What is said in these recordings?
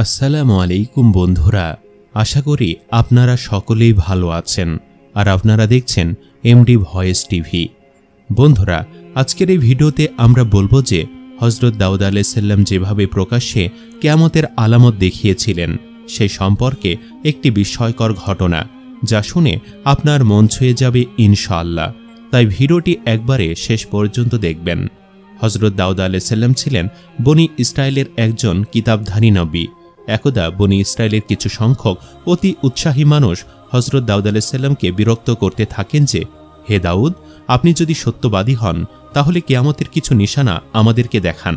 আসসালামু আলাইকুম বন্ধুরা, আশা করি আপনারা সকলেই ভালো আছেন আর আপনারা দেখছেন এমডি ভয়েস টিভি। বন্ধুরা, আজকের এই ভিডিওতে আমরা বলবো যে হযরত দাউদ আলাইহিস সালাম যেভাবে প্রকাশ্যে কিয়ামতের আলামত দেখিয়েছিলেন সেই সম্পর্কে একটি বিস্ময়কর ঘটনা, যা শুনে আপনার মন ছুঁয়ে যাবে ইনশাআল্লাহ। তাই ভিডিওটি একবারে শেষ পর্যন্ত দেখবেন। হযরত দাউদ আলাইহিস সালাম ছিলেন বনি ইসরায়েলের একজন কিতাবধারী নবী। একদা বনি ইসরায়েলের কিছু সংখ্যক অতি উৎসাহী মানুষ হযরত দাউদ আলাইহিস সালামকে বিরক্ত করতে থাকেন যে, হে দাউদ, আপনি যদি সত্যবাদী হন তাহলে কিয়ামতের কিছু নিশানা আমাদেরকে দেখান।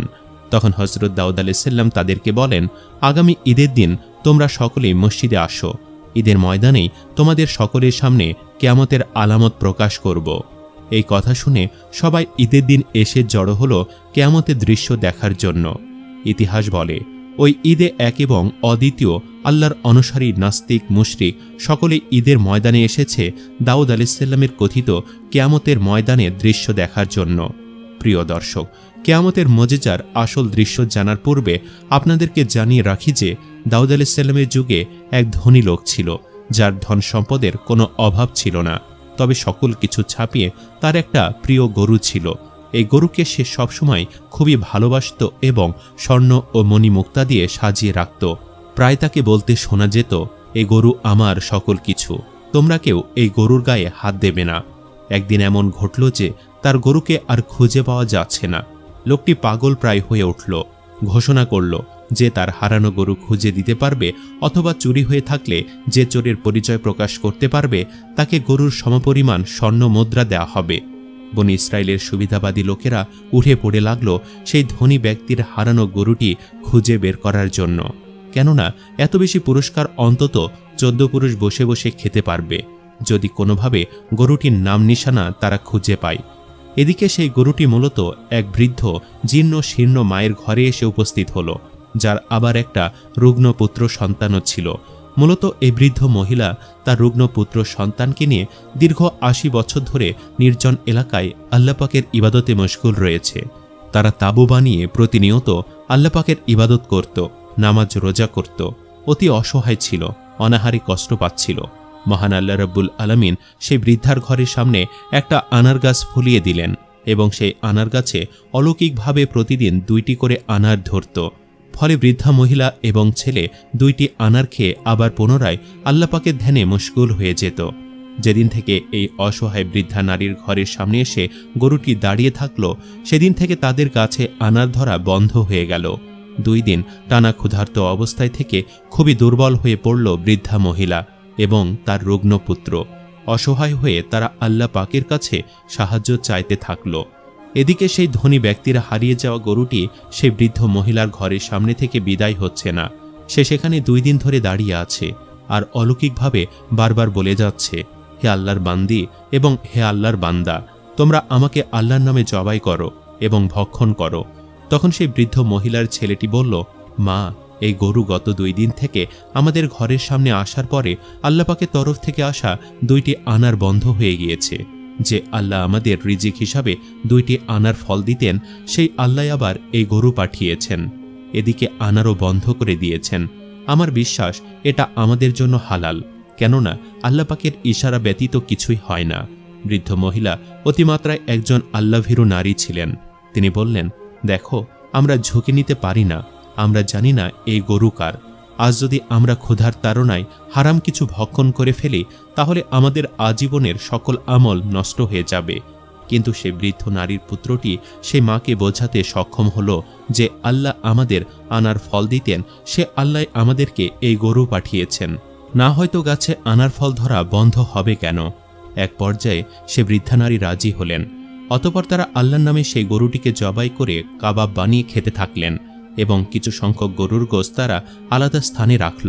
তখন হযরত দাউদ আলাইহিস সালাম তাদেরকে বলেন, আগামী ঈদের দিন তোমরা সকলেই মসজিদে আসো। ঈদের ময়দানেই তোমাদের সকলের সামনে কিয়ামতের আলামত প্রকাশ করব। এই কথা শুনে সবাই ঈদের দিন এসে জড়ো হলো কিয়ামতের দৃশ্য দেখার জন্য। ইতিহাস বলে, ওই ঈদে এক এবং অদ্বিতীয় আল্লাহর অনুসারী নাস্তিক মুশরিক সকলে ঈদের ময়দানে এসেছে দাউদ আলাইহিস সালামের কথিত কিয়ামতের ময়দানে দৃশ্য দেখার জন্য। প্রিয় দর্শক, কিয়ামতের মজেজার আসল দৃশ্য জানার পূর্বে আপনাদেরকে জানিয়ে রাখি যে দাউদ আলাইহিস সালামের যুগে এক ধনী লোক ছিল, যার ধন সম্পদের কোনো অভাব ছিল না। তবে সকল কিছু ছাপিয়ে তার একটা প্রিয় গরু ছিল। এই গরুকে সে সবসময় খুবই ভালোবাসত এবং স্বর্ণ ও মণিমুক্তা দিয়ে সাজিয়ে রাখত। প্রায় তাকে বলতে শোনা যেত, এই গরু আমার সকল কিছু, তোমরা কেউ এই গরুর গায়ে হাত দেবে না। একদিন এমন ঘটল যে তার গরুকে আর খুঁজে পাওয়া যাচ্ছে না। লোকটি পাগল প্রায় হয়ে উঠল, ঘোষণা করল যে তার হারানো গরু খুঁজে দিতে পারবে অথবা চুরি হয়ে থাকলে যে চোরের পরিচয় প্রকাশ করতে পারবে তাকে গরুর সমপরিমাণ স্বর্ণ মুদ্রা দেওয়া হবে। বনি ইসরায়েলের সুবিধাবাদী লোকেরা উঠে পড়ে লাগল সেই ধনী ব্যক্তির হারানো গরুটি খুঁজে বের করার জন্য। কেননা এত বেশি পুরস্কার অন্তত 14 পুরুষ বসে বসে খেতে পারবে যদি কোনোভাবে গরুটির নাম নিশানা তারা খুঁজে পায়। এদিকে সেই গরুটি মূলত এক বৃদ্ধ জীর্ণ শীর্ণ মায়ের ঘরে এসে উপস্থিত হলো, যার আবার একটা রুগ্ন পুত্র সন্তানও ছিল। মূলত এই বৃদ্ধ মহিলা তার রুগ্ন পুত্র সন্তানকে নিয়ে দীর্ঘ 80 বছর ধরে নির্জন এলাকায় আল্লাহ পাকের ইবাদতে মশগুল রয়েছে। তারা তাঁবু বানিয়ে প্রতিনিয়ত আল্লাহ পাকের ইবাদত করত, নামাজ রোজা করত, অতি অসহায় ছিল, অনাহারে কষ্ট পাচ্ছিল। মহান আল্লাহ রাব্বুল আলামিন সেই বৃদ্ধার ঘরের সামনে একটা আনার গাছ ফুলিয়ে দিলেন এবং সেই আনার গাছে অলৌকিকভাবে প্রতিদিন 2টি করে আনার ধরত। ফলে বৃদ্ধা মহিলা এবং ছেলে 2টি আনার খেয়ে আবার পুনরায় আল্লাহ পাকের ধ্যানে মশগুল হয়ে যেত। যেদিন থেকে এই অসহায় বৃদ্ধা নারীর ঘরের সামনে এসে গরুটি দাঁড়িয়ে থাকলো, সেদিন থেকে তাদের কাছে আনার ধরা বন্ধ হয়ে গেল। 2 দিন টানা ক্ষুধার্ত অবস্থায় থেকে খুবই দুর্বল হয়ে পড়ল বৃদ্ধা মহিলা এবং তার রুগ্ন পুত্র। অসহায় হয়ে তারা আল্লাহ পাকের কাছে সাহায্য চাইতে থাকল। এদিকে সেই ধনী ব্যক্তিরা হারিয়ে যাওয়া গরুটি সেই বৃদ্ধ মহিলার ঘরের সামনে থেকে বিদায় হচ্ছে না। সে সেখানে 2 দিন ধরে দাঁড়িয়ে আছে আর অলৌকিকভাবে বারবার বলে যাচ্ছে, হে আল্লাহর বান্দি এবং হে আল্লাহর বান্দা, তোমরা আমাকে আল্লাহর নামে জবাই করো এবং ভক্ষণ করো। তখন সেই বৃদ্ধ মহিলার ছেলেটি বলল, মা, এই গরু গত 2 দিন থেকে আমাদের ঘরের সামনে আসার পরে আল্লাহ পাকের তরফ থেকে আসা 2টি আনার বন্ধ হয়ে গিয়েছে। যে আল্লাহ আমাদের রিজিক হিসাবে 2টি আনার ফল দিতেন, সেই আল্লাহ আবার এই গরু পাঠিয়েছেন, এদিকে আনারও বন্ধ করে দিয়েছেন। আমার বিশ্বাস এটা আমাদের জন্য হালাল, কেননা আল্লাহ পাকের ইশারা ব্যতীত কিছুই হয় না। বৃদ্ধ মহিলা অতিমাত্রায় একজন আল্লাহভীরু নারী ছিলেন। তিনি বললেন, দেখো, আমরা ঝুঁকি নিতে পারি না, আমরা জানি না এই গরু কার। আজ যদি আমরা ক্ষুধার তাড়নায় হারাম কিছু ভক্ষণ করে ফেলি তাহলে আমাদের আজীবনের সকল আমল নষ্ট হয়ে যাবে। কিন্তু সেই বৃদ্ধ নারীর পুত্রটি সেই মাকে বোঝাতে সক্ষম হলো যে আল্লাহ আমাদের আনার ফল দিতেন, সে আল্লাহ আমাদেরকে এই গরু পাঠিয়েছেন, না হয়তো গাছে আনার ফল ধরা বন্ধ হবে কেন। এক পর্যায়ে সে বৃদ্ধা নারী রাজি হলেন। অতঃপর তারা আল্লাহর নামে সেই গরুটিকে জবাই করে কাবাব বানিয়ে খেতে থাকলেন এবং কিছু সংখ্যক গরুর গোশত তারা আলাদা স্থানে রাখল,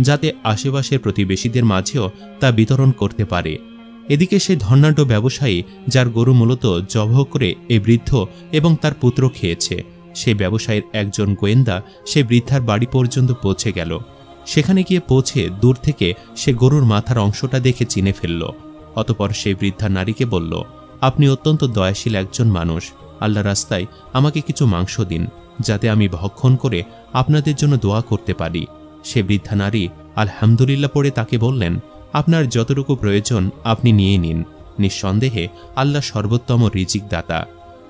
যাতে আশেপাশের প্রতিবেশীদের মাঝেও তা বিতরণ করতে পারে। এদিকে সেই ধনাঢ্য ব্যবসায়ী, যার গরু মূলত জবাই করে এই বৃদ্ধ এবং তার পুত্র খেয়েছে, সেই ব্যবসায়ীর একজন গোয়েন্দা সে বৃদ্ধার বাড়ি পর্যন্ত পৌঁছে গেল। সেখানে গিয়ে পৌঁছে দূর থেকে সে গরুর মাথার অংশটা দেখে চিনে ফেলল। অতঃপর সেই বৃদ্ধা নারীকে বলল, আপনি অত্যন্ত দয়াশীল একজন মানুষ, আল্লাহ রাস্তায় আমাকে কিছু মাংস দিন, যাতে আমি ভক্ষণ করে আপনাদের জন্য দোয়া করতে পারি। সে বৃদ্ধা নারী আলহামদুলিল্লাহ পড়ে তাকে বললেন, আপনার যতটুকু প্রয়োজন আপনি নিয়ে নিন, নিঃসন্দেহে আল্লাহ সর্বোত্তম রিজিক দাতা।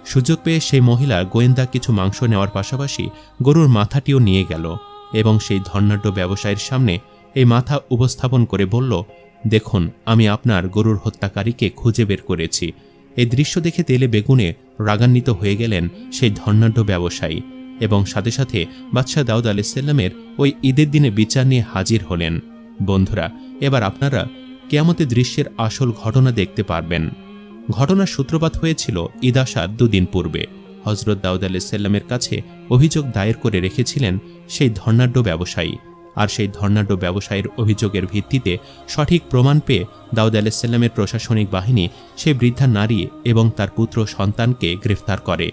সুযোগ পেয়ে সেই মহিলা গোয়েন্দা কিছু মাংস নেওয়ার পাশাপাশি গরুর মাথাটিও নিয়ে গেল এবং সেই ধনাঢ্য ব্যবসায়ীর সামনে এই মাথা উপস্থাপন করে বলল, দেখুন, আমি আপনার গরুর হত্যাকারীকে খুঁজে বের করেছি। এই দৃশ্য দেখে তেলে বেগুনে রাগান্বিত হয়ে গেলেন সেই ধনাঢ্য ব্যবসায়ী এবং সাথে সাথে বাদশাহ দাউদ আলাইহিসসালামের ওই ঈদের দিনে বিচার নিয়ে হাজির হলেন। বন্ধুরা, এবার আপনারা কিয়ামতের দৃশ্যের আসল ঘটনা দেখতে পারবেন। ঘটনার সূত্রপাত হয়েছিল ঈদ আসার 2 দিন পূর্বে। হযরত দাউদ আলাইহিসসালামের কাছে অভিযোগ দায়ের করে রেখেছিলেন সেই ধনাঢ্য ব্যবসায়ী, আর সেই ধনাঢ্য ব্যবসায়ীর অভিযোগের ভিত্তিতে সঠিক প্রমাণ পেয়ে দাউদ আলাইহিসসালামের প্রশাসনিক বাহিনী সেই বৃদ্ধা নারী এবং তার পুত্র সন্তানকে গ্রেফতার করে।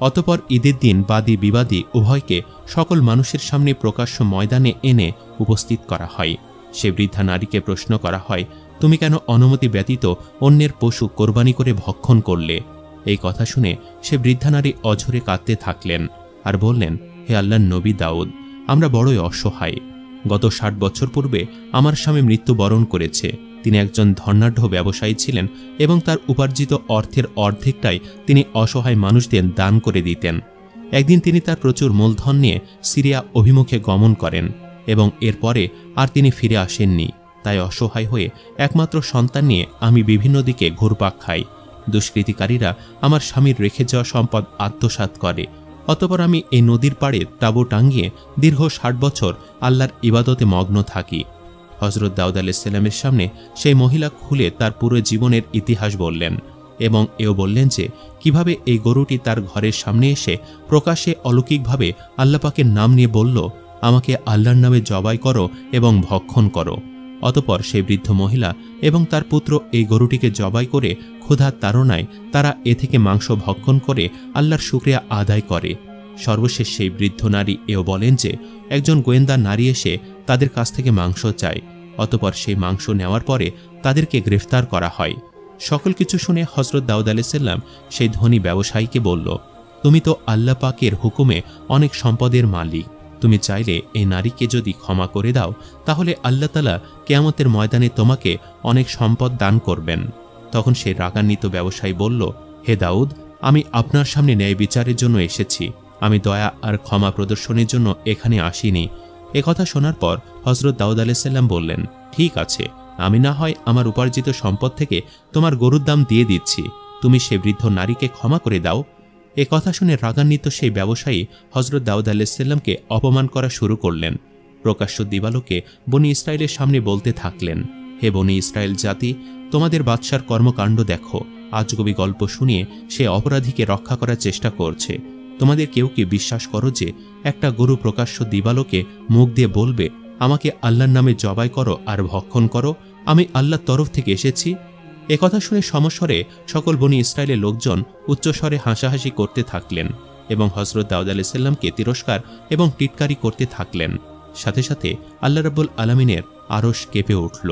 অতঃপর ঈদের দিন বাদী বিবাদী উভয়কে সকল মানুষের সামনে প্রকাশ্য ময়দানে এনে উপস্থিত করা হয়। সে বৃদ্ধা নারীকে প্রশ্ন করা হয়, তুমি কেন অনুমতি ব্যতীত অন্যের পশু কোরবানি করে ভক্ষণ করলে? এই কথা শুনে সে বৃদ্ধা নারী অঝরে কাঁদতে থাকলেন আর বললেন, হে আল্লাহর নবী দাউদ, আমরা বড়ই অসহায়। গত 60 বছর পূর্বে আমার স্বামী মৃত্যুবরণ করেছে। তিনি একজন ধনাঢ্য ব্যবসায়ী ছিলেন এবং তার উপার্জিত অর্থের অর্ধেকটাই তিনি অসহায় মানুষদের দান করে দিতেন। একদিন তিনি তার প্রচুর মূলধন নিয়ে সিরিয়া অভিমুখে গমন করেন এবং এরপরে আর তিনি ফিরে আসেননি। তাই অসহায় হয়ে একমাত্র সন্তান নিয়ে আমি বিভিন্ন দিকে ঘুরপাক খাই। দুষ্কৃতিকারীরা আমার স্বামীর রেখে যাওয়া সম্পদ আত্মসাৎ করে। অতঃপর আমি এই নদীর পাড়ে তাঁবু টাঙ্গিয়ে দীর্ঘ 60 বছর আল্লাহর ইবাদতে মগ্ন থাকি। হযরত দাউদ আলাইহিসসালামের সামনে সেই মহিলা খুলে তার পুরো জীবনের ইতিহাস বললেন এবং এও বললেন যে কিভাবে এই গরুটি তার ঘরের সামনে এসে প্রকাশ্যে অলৌকিকভাবে আল্লাহ পাকের নাম নিয়ে বলল, আমাকে আল্লাহর নামে জবাই করো এবং ভক্ষণ করো। অতঃপর সেই বৃদ্ধ মহিলা এবং তার পুত্র এই গরুটিকে জবাই করে ক্ষুধার তাড়নায় তারা এ থেকে মাংস ভক্ষণ করে আল্লাহর শুকরিয়া আদায় করে। সর্বশেষ সেই বৃদ্ধ নারী এও বলেন যে একজন গোয়েন্দা নারী এসে তাদের কাছ থেকে মাংস চায়। অতঃপর সেই মাংস নেওয়ার পরে তাদেরকে গ্রেফতার করা হয়। সকল কিছু শুনে হযরত দাউদ আলাইহিসসালাম সেই ধনী ব্যবসায়ীকে বলল, তুমি তো আল্লাহ পাকের হুকুমে অনেক সম্পদের মালিক। তুমি চাইলে এই নারীকে যদি ক্ষমা করে দাও তাহলে আল্লাহ তাআলা কিয়ামতের ময়দানে তোমাকে অনেক সম্পদ দান করবেন। তখন সেই রাগান্বিত ব্যবসায়ী বলল, হে দাউদ, আমি আপনার সামনে ন্যায় বিচারের জন্য এসেছি। আমি দয়া আর ক্ষমা প্রদর্শনের জন্য এখানে আসিনি। একথা শোনার পর হযরত দাউদ আলাইহিসসালাম বললেন, ঠিক আছে, আমি না হয় আমার উপার্জিত সম্পদ থেকে তোমার গরুর দাম দিয়ে দিচ্ছি, তুমি সে বৃদ্ধ নারীকে ক্ষমা করে দাও। এ কথা শুনে রাগান্বিত সেই ব্যবসায়ী হযরত দাউদ আলাইহিসসালামকে অপমান করা শুরু করলেন। প্রকাশ্য দিবালোকে বনি ইসরায়েলের সামনে বলতে থাকলেন, হে বনি ইসরায়েল জাতি, তোমাদের বাদশার কর্মকাণ্ড দেখো। আজগবি গল্প শুনিয়ে সে অপরাধীকে রক্ষা করার চেষ্টা করছে। তোমাদের কেউ কি বিশ্বাস করো যে একটা গরু প্রকাশ্য দিবালোকে মুখ দিয়ে বলবে, আমাকে আল্লাহর নামে জবাই করো আর ভক্ষণ করো, আমি আল্লাহর তরফ থেকে এসেছি? একথা শুনে সমস্বরে সকল বনি ইসরায়েলের লোকজন উচ্চস্বরে হাসাহাসি করতে থাকলেন এবং হযরত দাউদ আলাইহিসসালামকে তিরস্কার এবং টিটকারি করতে থাকলেন। সাথে সাথে আল্লাহ রাব্বুল আলামিনের আরশ কেঁপে উঠল।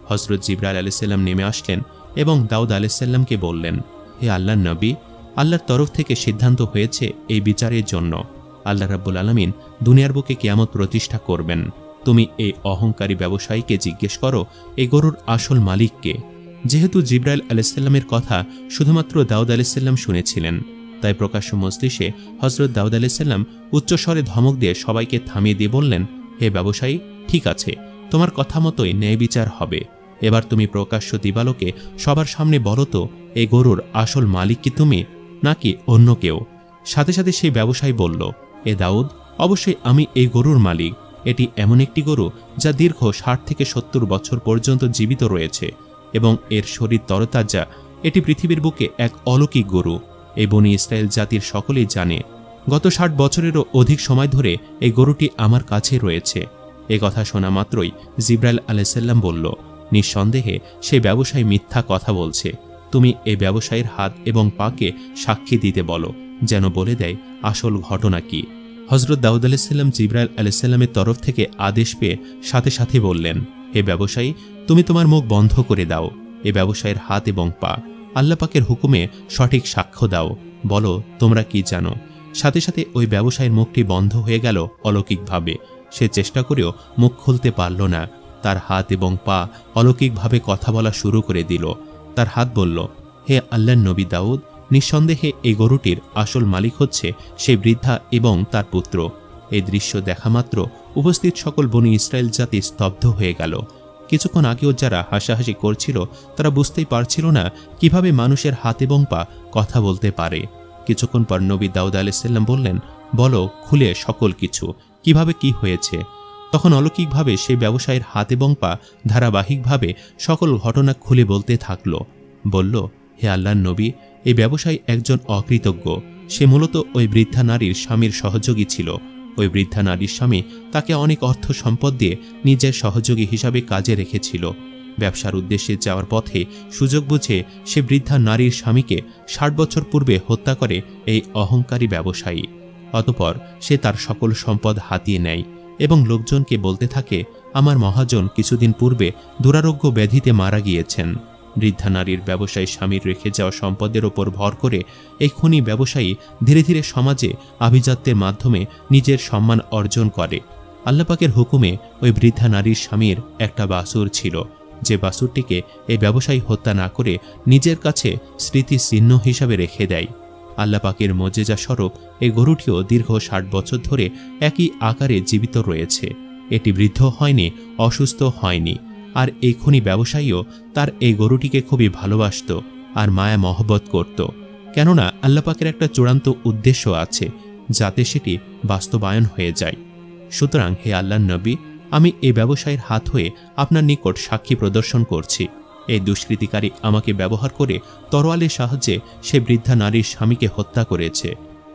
হযরত জিবরাইল আলাইহিসসালাম নেমে আসলেন এবং দাউদ আলাইহিসসালামকে বললেন, হে আল্লাহর নবী, আল্লাহর তরফ থেকে সিদ্ধান্ত হয়েছে এই বিচারের জন্য আল্লাহ রাব্বুল আলামিন দুনিয়ার বুকে কিয়ামত প্রতিষ্ঠা করবেন। তুমি এই অহংকারী ব্যবসায়ীকে জিজ্ঞেস করো এই গরুর আসল মালিককে। যেহেতু জিবরাইল আলাইহিসসালামের কথা শুধুমাত্র দাউদ আলাইহিসসালাম শুনেছিলেন, তাই প্রকাশ্য মজলিসে হযরত দাউদ আলাইহিসসালাম উচ্চস্বরে ধমক দিয়ে সবাইকে থামিয়ে দিয়ে বললেন, হে ব্যবসায়ী, ঠিক আছে, তোমার কথা মতোই ন্যায় বিচার হবে। এবার তুমি প্রকাশ্য দিবালোকে সবার সামনে বলো তো, এই গরুর আসল মালিক কি তুমি নাকি অন্য কেউ? সাথে সাথে সেই ব্যবসায়ী বলল, এ দাউদ, অবশ্যই আমি এই গরুর মালিক। এটি এমন একটি গরু যা দীর্ঘ 60 থেকে 70 বছর পর্যন্ত জীবিত রয়েছে এবং এর শরীর তরতাজা। এটি পৃথিবীর বুকে এক অলৌকিক গরু। এই বনি ইসরায়েল জাতির সকলেই জানে। গত 60 বছরেরও অধিক সময় ধরে এই গরুটি আমার কাছে রয়েছে। এ কথা শোনা মাত্রই জিবরাইল আলাইহিসসালাম বলল, নিঃসন্দেহে সেই ব্যবসায়ী মিথ্যা কথা বলছে। তুমি এই ব্যবসায়ীর হাত এবং পাকে সাক্ষী দিতে বলো, যেন বলে দেয় আসল ঘটনা কি। হযরত দাউদ আলাইহিসসালাম জিবরাইল আলাইহিসসালামের তরফ থেকে আদেশ পেয়ে সাথে সাথে বললেন, হে ব্যবসায়ী, তুমি তোমার মুখ বন্ধ করে দাও। এ ব্যবসায়ীর হাত এবং পা আল্লাহ পাকের হুকুমে সঠিক সাক্ষ্য দাও। বলো তোমরা কি জানো। সাথে সাথে ওই ব্যবসায়ীর মুখটি বন্ধ হয়ে গেল অলৌকিকভাবে সে চেষ্টা করেও মুখ খুলতে পারল না। তার হাত এবং পা অলৌকিকভাবে কথা বলা শুরু করে দিল। তার হাত বলল, হে আল্লাহর নবী দাউদ, নিঃসন্দেহে এই গরুটির আসল মালিক হচ্ছে সেই বৃদ্ধা এবং তার পুত্র। এই দৃশ্য দেখা মাত্র উপস্থিত সকল বনী ইসরায়েল জাতি স্তব্ধ হয়ে গেল। কিছুক্ষণ আগেও যারা হাসাহাসি করছিল তারা বুঝতেই পারছিল না কিভাবে মানুষের হাত এবং পা কথা বলতে পারে। কিছুক্ষণ পর নবী দাউদ আলাইহিস সালাম বললেন, বলো খুলে সকল কিছু, কিভাবে কি হয়েছে। তখন অলৌকিকভাবে সেই ব্যবসায়ীর হাত এবং পা ধারাবাহিকভাবে সকল ঘটনা খুলে বলতে থাকল। বলল, হে আল্লাহর নবী, এই ব্যবসায়ী একজন অকৃতজ্ঞ। সে মূলত ওই বৃদ্ধা নারীর স্বামীর সহযোগী ছিল। ওই বৃদ্ধা নারীর স্বামী তাকে অনেক অর্থ সম্পদ দিয়ে নিজের সহযোগী হিসাবে কাজে রেখেছিল। ব্যবসার উদ্দেশ্যে যাওয়ার পথে সুযোগ বুঝে সে বৃদ্ধা নারীর স্বামীকে ৬০ বছর পূর্বে হত্যা করে এই অহংকারী ব্যবসায়ী। অতঃপর সে তার সকল সম্পদ হাতিয়ে নেয় এবং লোকজনকে বলতে থাকে, আমার মহাজন কিছুদিন পূর্বে দুরারোগ্য ব্যাধিতে মারা গিয়েছেন। বৃদ্ধা নারীর ব্যবসায়ী স্বামীর রেখে যাওয়া সম্পদের ওপর ভর করে এই খুনি ব্যবসায়ী ধীরে ধীরে সমাজে আভিজাত্যের মাধ্যমে নিজের সম্মান অর্জন করে। আল্লাহ পাকের হুকুমে ওই বৃদ্ধা নারীর স্বামীর একটা বাছুর ছিল, যে বাছুরটিকে এই ব্যবসায়ী হত্যা না করে নিজের কাছে স্মৃতিচিহ্ন হিসাবে রেখে দেয়। আল্লাহ পাকের মুজিজা স্বরূপ এই গরুটিও দীর্ঘ ৬০ বছর ধরে একই আকারে জীবিত রয়েছে। এটি বৃদ্ধ হয়নি, অসুস্থ হয়নি। আর এই খুনি ব্যবসায়ীও তার এই গরুটিকে খুবই ভালোবাসত আর মায়া মহব্বত করত, কেননা আল্লাহ পাকের একটা চূড়ান্ত উদ্দেশ্য আছে যাতে সেটি বাস্তবায়ন হয়ে যায়। সুতরাং হে আল্লাহর নবী, আমি এই ব্যবসায়ীর হাত হয়ে আপনার নিকট সাক্ষী প্রদর্শন করছি। এই দুষ্কৃতিকারী আমাকে ব্যবহার করে তরোয়ালের সাহায্যে সে বৃদ্ধা নারীর স্বামীকে হত্যা করেছে।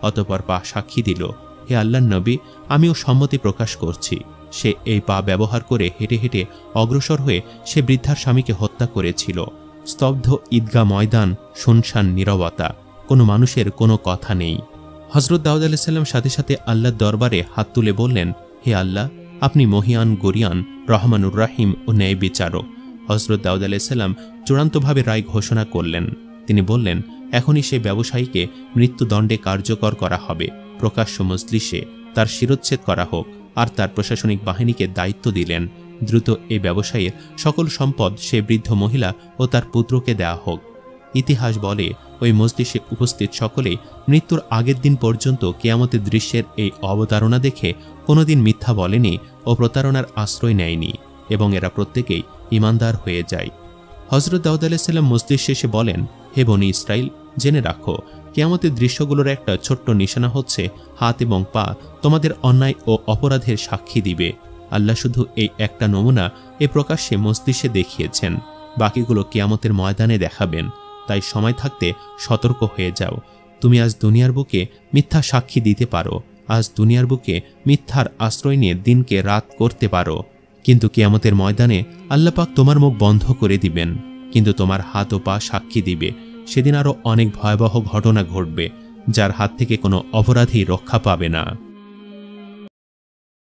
অতঃপর পা সাক্ষী দিল, হে আল্লাহর নবী, আমিও সম্মতি প্রকাশ করছি। সে এই পা ব্যবহার করে হেঁটে হেঁটে অগ্রসর হয়ে সে বৃদ্ধার স্বামীকে হত্যা করেছিল। স্তব্ধ ঈদগাহ ময়দান, শুনশান নীরবতা, কোনো মানুষের কোনো কথা নেই। হযরত দাউদ আলাইহিস সালাম সাথে সাথে আল্লাহর দরবারে হাত তুলে বললেন, হে আল্লাহ, আপনি মহিয়ান, গরিয়ান, রহমানুর রাহিম ও ন্যায় বিচারক। হযরত দাউদ আলাইহিস সালাম চূড়ান্তভাবে রায় ঘোষণা করলেন। তিনি বললেন, এখনই সে ব্যবসায়ীকে মৃত্যুদণ্ডে কার্যকর করা হবে। প্রকাশ্য মজলিসে তার শিরচ্ছেদ করা হোক। আর তার প্রশাসনিক বাহিনীকে দায়িত্ব দিলেন, দ্রুত এই ব্যবসায়ীর সকল সম্পদ সে বৃদ্ধ মহিলা ও তার পুত্রকে দেয়া হোক। ইতিহাস বলে, ওই মজলিসে উপস্থিত সকলেই মৃত্যুর আগের দিন পর্যন্ত কিয়ামতের দৃশ্যের এই অবতারণা দেখে কোনোদিন মিথ্যা বলেনি ও প্রতারণার আশ্রয় নেয়নি, এবং এরা প্রত্যেকেই ঈমানদার হয়ে যায়। হযরত দাউদ আলাইহিস সালাম মজলিস শেষে বলেন, হে বনী ইসরাইল, জেনে রাখো, কিয়ামতের দৃশ্যগুলোর একটা ছোট্ট নিশানা হচ্ছে হাত এবং পা তোমাদের অন্যায় ও অপরাধের সাক্ষী দিবে। আল্লাহ শুধু এই একটা নমুনা এ প্রকাশ্যে মজলিসে দেখিয়েছেন, বাকিগুলো কিয়ামতের ময়দানে দেখাবেন। তাই সময় থাকতে সতর্ক হয়ে যাও। তুমি আজ দুনিয়ার বুকে মিথ্যা সাক্ষী দিতে পারো, আজ দুনিয়ার বুকে মিথ্যার আশ্রয় নিয়ে দিনকে রাত করতে পারো, কিন্তু কিয়ামতের ময়দানে আল্লাহ পাক তোমার মুখ বন্ধ করে দিবেন, কিন্তু তোমার হাত ও পা সাক্ষী দিবে। সেদিন আরও অনেক ভয়াবহ ঘটনা ঘটবে, যার হাত থেকে কোনো অপরাধী রক্ষা পাবে না।